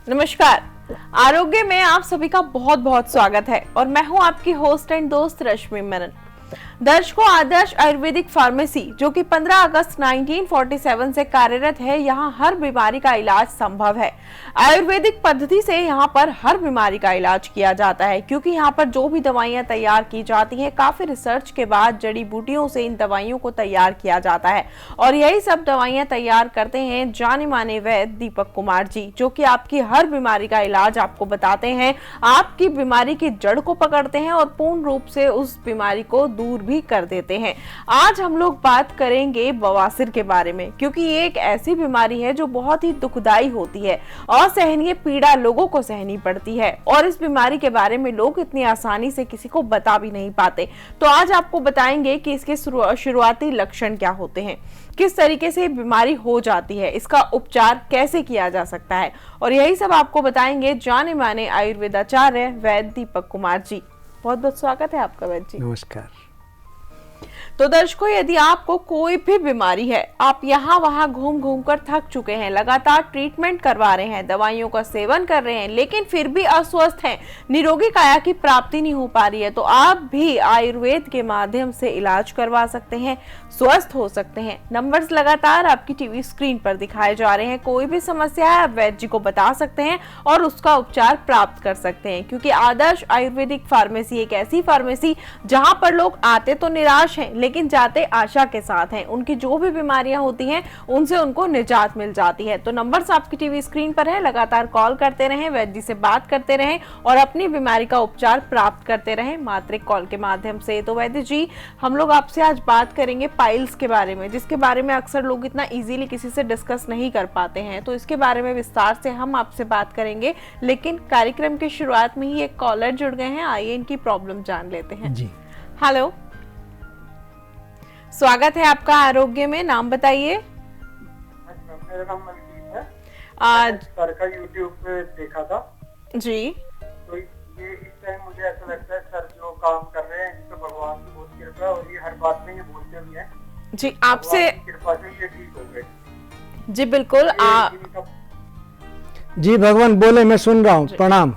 नमस्कार। आरोग्य में आप सभी का बहुत बहुत स्वागत है और मैं हूं आपकी होस्ट एंड दोस्त रश्मि मेनन। दर्शकों, आदर्श आयुर्वेदिक फार्मेसी जो कि 15 अगस्त 1947 से कार्यरत है, यहाँ हर बीमारी का इलाज संभव है। आयुर्वेदिक पद्धति से यहाँ पर हर बीमारी का इलाज किया जाता है, क्योंकि यहाँ पर जो भी दवाइयाँ तैयार की जाती हैं काफी रिसर्च के बाद जड़ी बूटियों से इन दवाइयों को तैयार किया जाता है। और यही सब दवाइयाँ तैयार करते हैं जाने माने वैद्य दीपक कुमार जी, जो कि आपकी हर बीमारी का इलाज आपको बताते हैं, आपकी बीमारी की जड़ को पकड़ते हैं और पूर्ण रूप से उस बीमारी को दूर भी कर देते हैं। आज हम लोग बात करेंगे बवासीर के बारे में, क्योंकि ये एक ऐसी बीमारी है जो बहुत ही दुखदाई होती है। असहनीय पीड़ा लोगों को सहनी पड़ती है और इस बीमारी के बारे में लोग इतनी आसानी से किसी को बता भी नहीं पाते। तो आज आपको बताएंगे कि इसके शुरुआती लक्षण क्या होते हैं, किस तरीके से बीमारी हो जाती है, इसका उपचार कैसे किया जा सकता है, और यही सब आपको बताएंगे जाने माने आयुर्वेदाचार्य वैद्य दीपक कुमार जी। बहुत बहुत स्वागत है आपका वैद्य जी। नमस्कार। तो दर्शकों, यदि आपको कोई भी बीमारी है, आप यहाँ वहां घूम घूम कर थक चुके हैं, लगातार ट्रीटमेंट करवा रहे हैं, दवाइयों का सेवन कर रहे हैं, लेकिन फिर भी अस्वस्थ हैं, निरोगी काया की प्राप्ति नहीं हो पा रही है, तो आप भी आयुर्वेद के माध्यम से इलाज करवा सकते हैं, स्वस्थ हो सकते हैं। नंबर्स लगातार आपकी टीवी स्क्रीन पर दिखाए जा रहे हैं। कोई भी समस्या है आप वैद्य जी को बता सकते हैं और उसका उपचार प्राप्त कर सकते हैं, क्योंकि आदर्श आयुर्वेदिक फार्मेसी एक ऐसी फार्मेसी जहां पर लोग आते तो निराश हैं लेकिन जाते आशा के साथ हैं। उनकी जो भी बीमारियां होती हैं उनसे उनको निजात मिल जाती है। तो नंबर्स आपकी टीवी स्क्रीन पर है, लगातार कॉल करते रहें, वैद्य जी से बात करते रहें और अपनी बीमारी का उपचार प्राप्त करते रहें मात्र कॉल के माध्यम से। तो वैद्य जी, हम लोग आपसे आज बात करेंगे पाइल्स के बारे में, जिसके बारे में अक्सर लोग इतना इजीली किसी से डिस्कस नहीं कर पाते हैं। तो इसके बारे में विस्तार से हम आपसे बात करेंगे, लेकिन कार्यक्रम की शुरुआत में ही एक कॉलर जुड़ गए हैं, आइए इनकी प्रॉब्लम जान लेते हैं जी। हेलो, स्वागत है आपका आरोग्य में, नाम बताइए। मेरा नाम मनदीप है। आज सर का यूट्यूब पे देखा था जी। तो ये इस टाइम मुझे ऐसा लगता है सर जो काम कर रहे हैं इस पे भगवान की बहुत कृपा है, और ये हर बात में ये बोलते भी हैं जी। आपसे कृपा से ये ठीक हो गए जी, बिल्कुल। जी भगवान बोले, मैं सुन रहा हूँ। प्रणाम।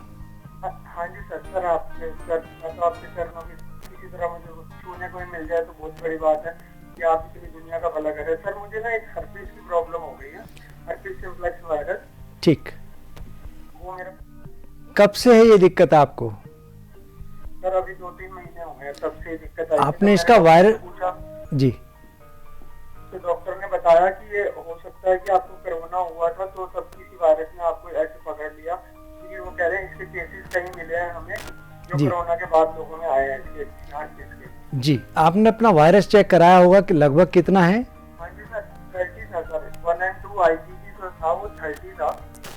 हाँ जी सर। सर आपके सर, मैं तो आपके चरणों में किसी तरह मुझे छूने को ही मिल जाए तो बहुत बड़ी बात है कि आप इतनी दुनिया का भला करे। सर मुझे ना एक हर्पीस की प्रॉब्लम हो गई है, हर्पीस सिम्प्लेक्स वायरस। ठीक। वो मेरा कब से है ये दिक्कत आपको? सर अभी 2-3 महीने हो गए तब से दिक्कत आई। आपने इसका वायरस पूछा जी, तो डॉक्टर ने बताया कि ये हो सकता है कि आपको कोरोना हुआ था, तो तब किसी वायरस ने आपको ऐसे पकड़ लिया, क्योंकि वो कह रहे हैं इसके केसेस कहीं मिले हैं हमें जो कोरोना के बाद लोगों में आए हैं इसके हर्पीस के। जी आपने अपना वायरस चेक कराया होगा कि लगभग कितना है? हाँ जी सर, 30 था सर। 1 and 2 IgG जो था वो 30 था।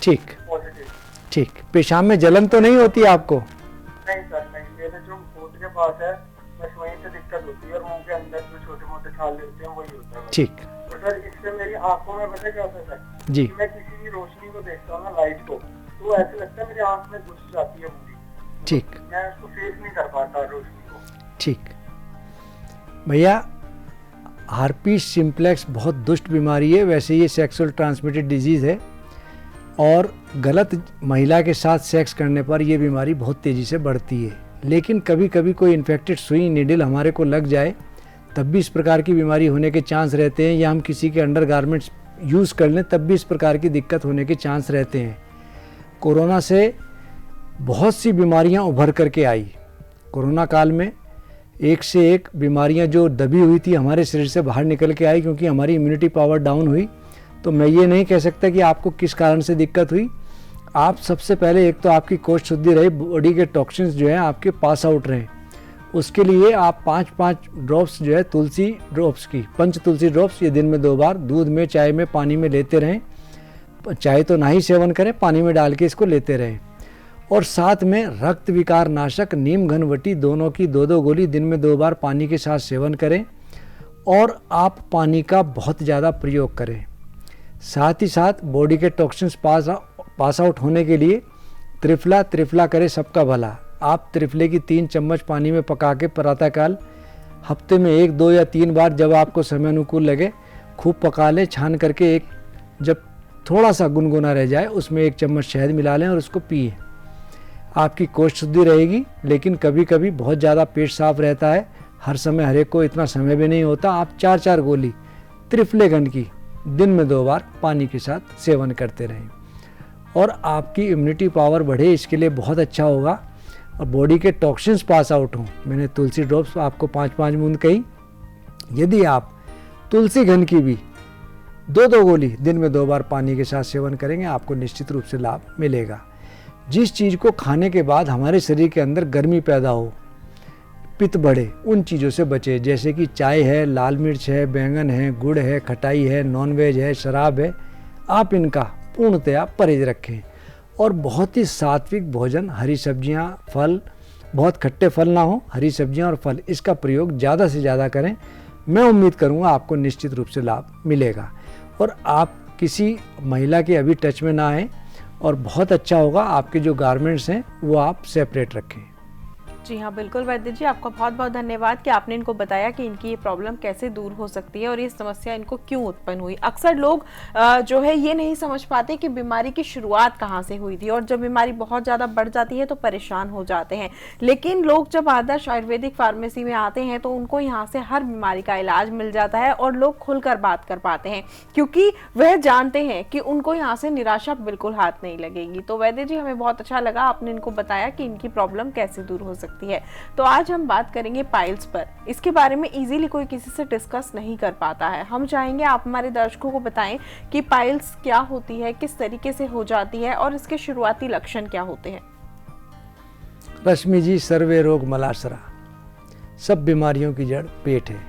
ठीक पॉजिटिव। ठीक। पेशाब में जलन तो नहीं होती आपको? नहीं सर नहीं, मेरे जो होंठ के पास है बस वहीं से दिक्कत होती है, और मुंह के अंदर जो छोटे मोटे छाले होते हैं वही होता है। ठीक। तो सर इससे मेरी आंखों में पता क्या होता है सर जी। कि मैं किसी भी रोशनी को देखता हूँ ना, लाइट को, तो ऐसे लगता है मेरी आंख में घुस जाती है पूरी। ठीक। मैं उसको फेस नहीं कर पाता रोशनी को। ठीक भैया, हर्पीस सिम्प्लेक्स बहुत दुष्ट बीमारी है। वैसे ये सेक्सुअल ट्रांसमिटेड डिजीज़ है और गलत महिला के साथ सेक्स करने पर यह बीमारी बहुत तेज़ी से बढ़ती है। लेकिन कभी कभी कोई इन्फेक्टेड सुई नीडल हमारे को लग जाए तब भी इस प्रकार की बीमारी होने के चांस रहते हैं, या हम किसी के अंडरगारमेंट्स यूज़ कर लें तब भी इस प्रकार की दिक्कत होने के चांस रहते हैं। कोरोना से बहुत सी बीमारियां उभर करके आई। कोरोना काल में एक से एक बीमारियां जो दबी हुई थी हमारे शरीर से बाहर निकल के आई, क्योंकि हमारी इम्यूनिटी पावर डाउन हुई। तो मैं ये नहीं कह सकता कि आपको किस कारण से दिक्कत हुई। आप सबसे पहले एक तो आपकी कोष्ठ शुद्धि रही, बॉडी के टॉक्सिन्स जो हैं आपके पास आउट रहे। उसके लिए आप 5-5 ड्रॉप्स जो है तुलसी ड्रॉप्स की, पंच तुलसी ड्रॉप्स, ये दिन में 2 बार दूध में, चाय में, पानी में लेते रहें। चाय तो ना ही सेवन करें, पानी में डाल के इसको लेते रहें। और साथ में रक्त विकार नाशक नीम घनवटी दोनों की 2-2 गोली दिन में 2 बार पानी के साथ सेवन करें। और आप पानी का बहुत ज़्यादा प्रयोग करें। साथ ही साथ बॉडी के टॉक्सिन्स पास आउट होने के लिए त्रिफला करे सबका भला। आप त्रिफले की 3 चम्मच पानी में पका के प्रातःकाल हफ्ते में 1, 2 या 3 बार जब आपको समय अनुकूल लगे खूब पका लें। छान करके एक जब थोड़ा सा गुनगुना रह जाए उसमें 1 चम्मच शहद मिला लें और उसको पिए। आपकी कोष्ठ शुद्धि रहेगी। लेकिन कभी कभी बहुत ज़्यादा पेट साफ रहता है, हर समय हर एक को इतना समय भी नहीं होता। आप 4-4 गोली त्रिफले घन की दिन में 2 बार पानी के साथ सेवन करते रहें और आपकी इम्यूनिटी पावर बढ़े, इसके लिए बहुत अच्छा होगा और बॉडी के टॉक्सिन्स पास आउट हों। मैंने तुलसी ड्रॉप्स आपको 5-5 बूंद कही। यदि आप तुलसी घन की भी 2-2 गोली दिन में 2 बार पानी के साथ सेवन करेंगे, आपको निश्चित रूप से लाभ मिलेगा। जिस चीज़ को खाने के बाद हमारे शरीर के अंदर गर्मी पैदा हो, पित्त बढ़े, उन चीज़ों से बचे। जैसे कि चाय है, लाल मिर्च है, बैंगन है, गुड़ है, खटाई है, नॉनवेज है, शराब है, आप इनका पूर्णतया परहेज रखें। और बहुत ही सात्विक भोजन, हरी सब्जियां, फल, बहुत खट्टे फल ना हो, हरी सब्जियां और फल, इसका प्रयोग ज़्यादा से ज़्यादा करें। मैं उम्मीद करूंगा आपको निश्चित रूप से लाभ मिलेगा और आप किसी महिला के अभी टच में ना आए और बहुत अच्छा होगा आपके जो गारमेंट्स हैं वो आप सेपरेट रखें। जी हाँ, बिल्कुल वैद्य जी, आपका बहुत बहुत धन्यवाद कि आपने इनको बताया कि इनकी ये प्रॉब्लम कैसे दूर हो सकती है और ये समस्या इनको क्यों उत्पन्न हुई। अक्सर लोग जो है ये नहीं समझ पाते कि बीमारी की शुरुआत कहाँ से हुई थी और जब बीमारी बहुत ज़्यादा बढ़ जाती है तो परेशान हो जाते हैं। लेकिन लोग जब आदर्श आयुर्वेदिक फार्मेसी में आते हैं तो उनको यहाँ से हर बीमारी का इलाज मिल जाता है और लोग खुलकर बात कर पाते हैं क्योंकि वह जानते हैं कि उनको यहाँ से निराशा बिल्कुल हाथ नहीं लगेगी। तो वैद्य जी, हमें बहुत अच्छा लगा आपने इनको बताया कि इनकी प्रॉब्लम कैसे दूर हो सकती है। तो आज हम बात करेंगे पाइल्स पर। इसके बारे में इजीली कोई किसी से डिस्कस नहीं कर पाता है। हम चाहेंगे आप हमारे दर्शकों को बताएं कि पाइल्स क्या होती है, किस तरीके से हो जाती है और इसके शुरुआती लक्षण क्या होते हैं। रश्मि जी, सर्वे रोग मलासरा, सब बीमारियों की जड़ पेट है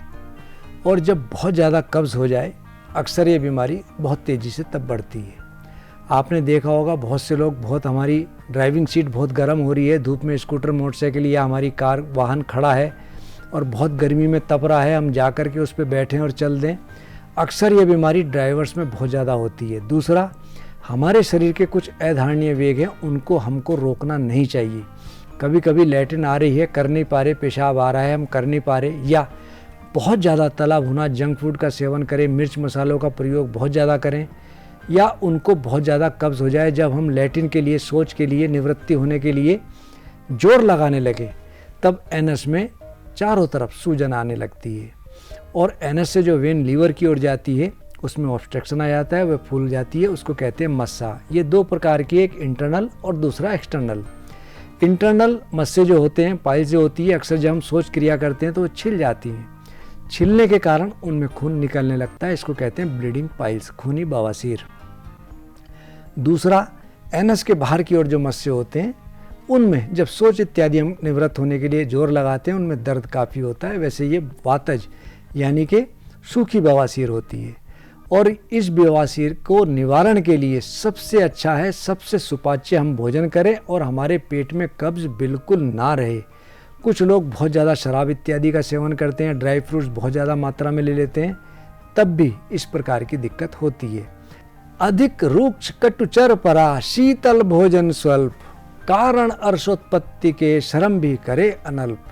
और जब बहुत ज़्यादा कब्ज हो जाए अक्सर ये बीमारी बहुत तेज़ी से तब बढ़ती है। आपने देखा होगा बहुत से लोग, बहुत हमारी ड्राइविंग सीट बहुत गर्म हो रही है, धूप में स्कूटर, मोटरसाइकिल या हमारी कार, वाहन खड़ा है और बहुत गर्मी में तप रहा है, हम जा कर के उस पर बैठें और चल दें। अक्सर ये बीमारी ड्राइवर्स में बहुत ज़्यादा होती है। दूसरा, हमारे शरीर के कुछ अधारणीय वेग हैं, उनको हमको रोकना नहीं चाहिए। कभी कभी लैट्रिन आ रही है, कर नहीं पा रहे, पेशाब आ रहा है, हम कर नहीं पा रहे, या बहुत ज़्यादा तला भुना जंक फूड का सेवन करें, मिर्च मसालों का प्रयोग बहुत ज़्यादा करें, या उनको बहुत ज़्यादा कब्ज हो जाए, जब हम लैट्रिन के लिए, शौच के लिए, निवृत्ति होने के लिए जोर लगाने लगे तब एनस में चारों तरफ सूजन आने लगती है और एनस से जो वेन लीवर की ओर जाती है उसमें ऑब्स्ट्रक्शन आ जाता है, वह फूल जाती है, उसको कहते हैं मस्सा। ये 2 प्रकार की, एक इंटरनल और दूसरा एक्सटर्नल। इंटरनल मस्से जो होते हैं, पाइल्स जो होती है, अक्सर जब हम शौच क्रिया करते हैं तो वो छिल जाती हैं। छिलने के कारण उनमें खून निकलने लगता है, इसको कहते हैं ब्लीडिंग पाइल्स, खूनी बवासीर। दूसरा, एनस के बाहर की ओर जो मस्से होते हैं उनमें जब शौच इत्यादि हम निवृत्त होने के लिए जोर लगाते हैं उनमें दर्द काफ़ी होता है। वैसे ये वातज यानी कि सूखी बवासीर होती है और इस बवासीर को निवारण के लिए सबसे अच्छा है, सबसे सुपाच्य हम भोजन करें और हमारे पेट में कब्ज बिल्कुल ना रहे। कुछ लोग बहुत ज़्यादा शराब इत्यादि का सेवन करते हैं, ड्राई फ्रूट्स बहुत ज़्यादा मात्रा में ले लेते हैं, तब भी इस प्रकार की दिक्कत होती है। अधिक रुक्ष कटुचर परा, शीतल भोजन स्वल्प, कारण अर्षोत्पत्ति के श्रम भी करे अनल्प,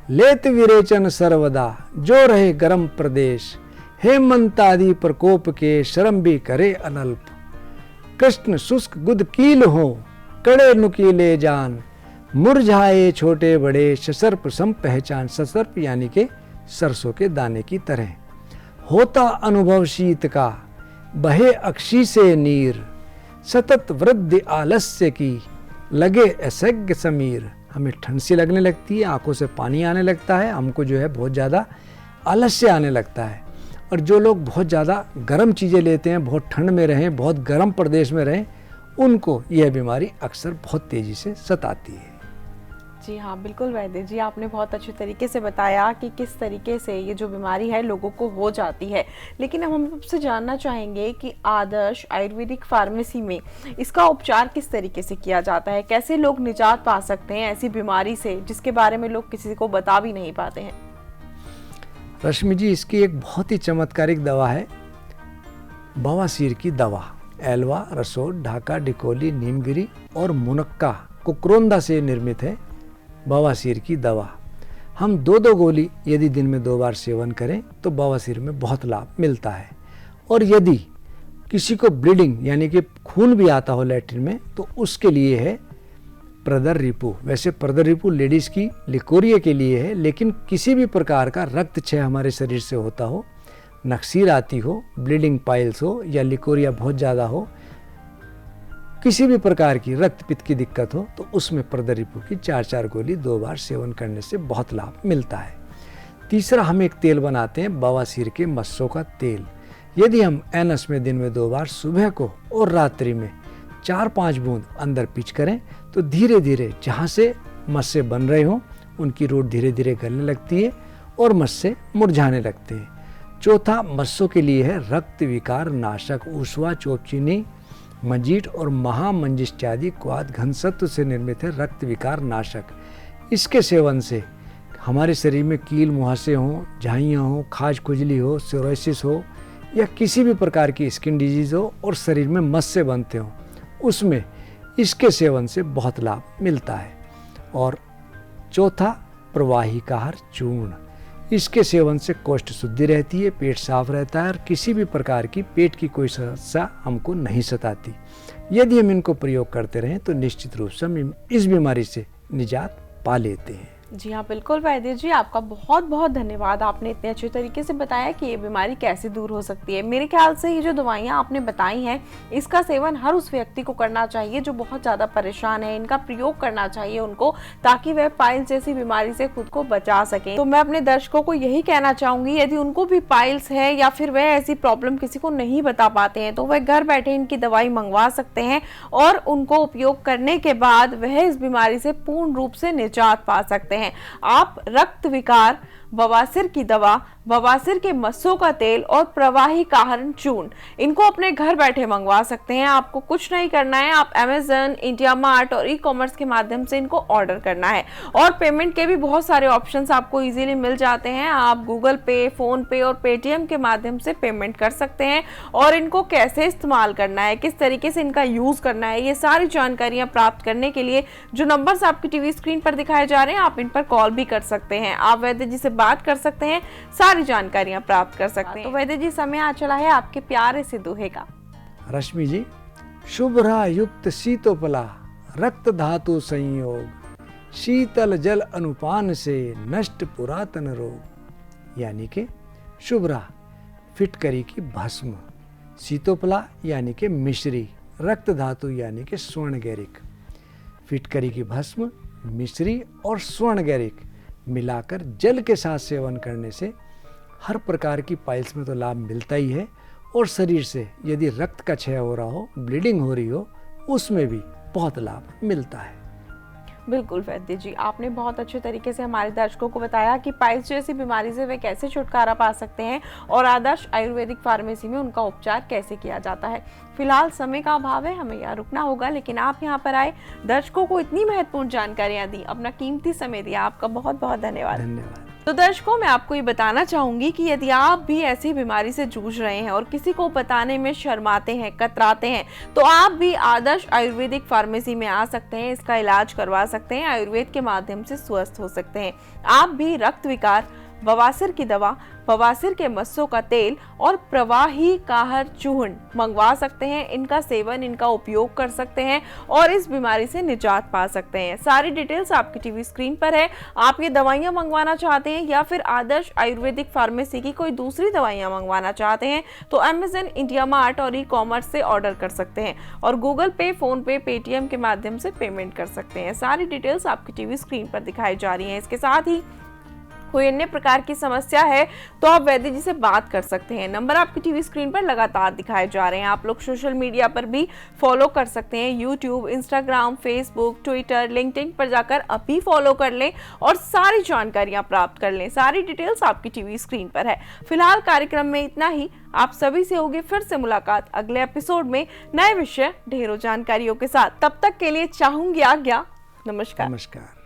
लेत विरेचन सर्वदा, जो रहे गर्म प्रदेश, हेमंतादि प्रकोप के श्रम भी करे अनल्प, कृष्ण शुष्क गुद कील हो, कड़े नुकीले जान, मुरझाए छोटे बड़े, ससर्प सम पहचान। ससर्प यानी के सरसों के दाने की तरह। होता अनुभव शीत का, बहे अक्षी से नीर, सतत वृद्धि आलस्य की, लगे असज्ञ समीर। हमें ठंड सी लगने लगती है, आंखों से पानी आने लगता है, हमको जो है बहुत ज़्यादा आलस्य आने लगता है। और जो लोग बहुत ज़्यादा गर्म चीज़ें लेते हैं, बहुत ठंड में रहें, बहुत गर्म प्रदेश में रहें, उनको यह बीमारी अक्सर बहुत तेज़ी से सताती है। जी हाँ, बिल्कुल वैद्य जी, आपने बहुत अच्छे तरीके से बताया कि किस तरीके से ये जो बीमारी है लोगों को हो जाती है। लेकिन हम आपसे जानना चाहेंगे कि आदर्श आयुर्वेदिक फार्मेसी में इसका उपचार किस तरीके से किया जाता है, कैसे लोग निजात पा सकते हैं ऐसी बीमारी से जिसके बारे में लोग किसी को बता भी नहीं पाते हैं। रश्मि जी, इसकी एक बहुत ही चमत्कारिक दवा है, बवासीर की दवा। एलवा, रसोट, ढाका, डिकोली, नीमगिरी और मुनक्का कुकरोंदा से निर्मित है बवासीर की दवा। हम 2-2 गोली यदि दिन में 2 बार सेवन करें तो बवासीर में बहुत लाभ मिलता है। और यदि किसी को ब्लीडिंग यानी कि खून भी आता हो लैट्रिन में, तो उसके लिए है प्रदर रिपू। वैसे प्रदर रिपू लेडीज़ की लिकोरिया के लिए है, लेकिन किसी भी प्रकार का रक्त क्षय हमारे शरीर से होता हो, नक्सीर आती हो, ब्लीडिंग पाइल्स हो या लिकोरिया बहुत ज़्यादा हो, किसी भी प्रकार की रक्त पित्त की दिक्कत हो, तो उसमें प्रदर रिपू की 4-4 गोली 2 बार सेवन करने से बहुत लाभ मिलता है। तीसरा हम एक तेल बनाते हैं बवासीर के मस्सों का तेल। यदि हम एनस में दिन में 2 बार सुबह को और रात्रि में 4-5 बूंद अंदर पिच करें, तो धीरे धीरे जहाँ से मस्से बन रहे हों उनकी रूट धीरे धीरे गलने लगती है और मस्से मुरझाने लगते हैं। चौथा मस्सों के लिए है रक्त विकार नाशक। ऊसवा, चोपचीनी, मंजीट और महामंजिष्ठादि क्वाद घनसत्व से निर्मित है रक्त विकार नाशक। इसके सेवन से हमारे शरीर में कील मुहासे हों, झाइयाँ हों, खाज खुजली हो, सोरोसिस हो या किसी भी प्रकार की स्किन डिजीज़ हो और शरीर में मस्से बनते हों, उसमें इसके सेवन से बहुत लाभ मिलता है। और चौथा प्रवाहिकाहार चूर्ण। इसके सेवन से कोष्ठ शुद्धि रहती है, पेट साफ रहता है और किसी भी प्रकार की पेट की कोई समस्या हमको नहीं सताती। यदि हम इनको प्रयोग करते रहें तो निश्चित रूप से हम इस बीमारी से निजात पा लेते हैं। जी हाँ, बिल्कुल वैद्य जी, आपका बहुत बहुत धन्यवाद। आपने इतने अच्छे तरीके से बताया कि ये बीमारी कैसे दूर हो सकती है। मेरे ख्याल से ये जो दवाइयाँ आपने बताई हैं, इसका सेवन हर उस व्यक्ति को करना चाहिए जो बहुत ज़्यादा परेशान है। इनका प्रयोग करना चाहिए उनको, ताकि वह पाइल्स जैसी बीमारी से खुद को बचा सकें। तो मैं अपने दर्शकों को यही कहना चाहूँगी, यदि उनको भी पाइल्स है या फिर वह ऐसी प्रॉब्लम किसी को नहीं बता पाते हैं, तो वह घर बैठे इनकी दवाई मंगवा सकते हैं और उनको उपयोग करने के बाद वह इस बीमारी से पूर्ण रूप से निजात पा सकते हैं। आप रक्त विकार, बवासीर की दवा, बवासीर के मस्सों का तेल और प्रवाहिकाहार चूर्ण, इनको अपने घर बैठे मंगवा सकते हैं। आपको कुछ नहीं करना है, आप अमेज़न, इंडिया मार्ट और ई-कॉमर्स के माध्यम से इनको ऑर्डर करना है। और पेमेंट के भी बहुत सारे ऑप्शंस आपको इजीली मिल जाते हैं। आप गूगल पे, फोन पे और पेटीएम के माध्यम से पेमेंट कर सकते हैं। और इनको कैसे इस्तेमाल करना है, किस तरीके से इनका यूज करना है, ये सारी जानकारियां प्राप्त करने के लिए जो नंबर्स आपकी टीवी स्क्रीन पर दिखाए जा रहे हैं, आप इन पर कॉल भी कर सकते हैं। आप वैद्य जी से बात कर सकते हैं, सारी जानकारियां प्राप्त कर सकते हैं। तो वैद्य जी, समय आ चला है आपके प्यारे से दोहे का। रश्मि जी, शुभ्रा युक्त शीतोपला रक्त धातु संयोग, शीतल जल अनुपान से नष्ट पुरातन रोग। यानी कि शुभ्रा फिटकरी की भस्म, शीतोपला यानी कि मिश्री, रक्त धातु यानी कि स्वर्ण गैरिक। फिटकरी की भस्म, मिश्री और स्वर्ण गैरिक मिलाकर जल के साथ सेवन करने से हर प्रकार की पाइल्स में तो लाभ मिलता ही है, और शरीर से यदि रक्त का क्षय हो रहा हो, ब्लीडिंग हो रही हो, उसमें भी बहुत लाभ मिलता है। बिल्कुल वैद्य जी, आपने बहुत अच्छे तरीके से हमारे दर्शकों को बताया कि पाइल्स जैसी बीमारी से वे कैसे छुटकारा पा सकते हैं और आदर्श आयुर्वेदिक फार्मेसी में उनका उपचार कैसे किया जाता है। फिलहाल समय का अभाव है, हमें यहाँ रुकना होगा, लेकिन आप यहाँ पर आए, दर्शकों को इतनी महत्वपूर्ण जानकारियाँ दी, अपना कीमती समय दिया, आपका बहुत बहुत धन्यवाद। तो दर्शकों, मैं आपको ये बताना चाहूंगी कि यदि आप भी ऐसी बीमारी से जूझ रहे हैं और किसी को बताने में शर्माते हैं, कतराते हैं, तो आप भी आदर्श आयुर्वेदिक फार्मेसी में आ सकते हैं, इसका इलाज करवा सकते हैं, आयुर्वेद के माध्यम से स्वस्थ हो सकते हैं। आप भी रक्त विकार, बवासीर की दवा, बवासीर के मस्सों का तेल और प्रवाहिकाहार चूर्ण मंगवा सकते हैं। इनका सेवन, इनका उपयोग कर सकते हैं और इस बीमारी से निजात पा सकते हैं। सारी डिटेल्स आपकी टीवी स्क्रीन पर है। आप ये दवाइयां मंगवाना चाहते हैं या फिर आदर्श आयुर्वेदिक फार्मेसी की कोई दूसरी दवाइयां मंगवाना चाहते हैं, तो अमेज़न, इंडिया मार्ट और ई-कॉमर्स से ऑर्डर कर सकते हैं और गूगल पे, फोन पे, पेटीएम के माध्यम से पेमेंट कर सकते हैं। सारी डिटेल्स आपकी टीवी स्क्रीन पर दिखाई जा रही हैं। इसके साथ ही कोई अन्य प्रकार की समस्या है तो आप वैद्य जी से बात कर सकते हैं। नंबर आपकी टीवी स्क्रीन पर लगातार दिखाए जा रहे हैं। आप लोग सोशल मीडिया पर भी फॉलो कर सकते हैं, YouTube, Instagram, Facebook, Twitter, LinkedIn पर जाकर अभी फॉलो कर लें और सारी जानकारियां प्राप्त कर लें। सारी डिटेल्स आपकी टीवी स्क्रीन पर है। फिलहाल कार्यक्रम में इतना ही। आप सभी से होगी फिर से मुलाकात अगले एपिसोड में नए विषय, ढेरों जानकारियों के साथ। तब तक के लिए चाहूंगी आज्ञा। नमस्कार। नमस्कार।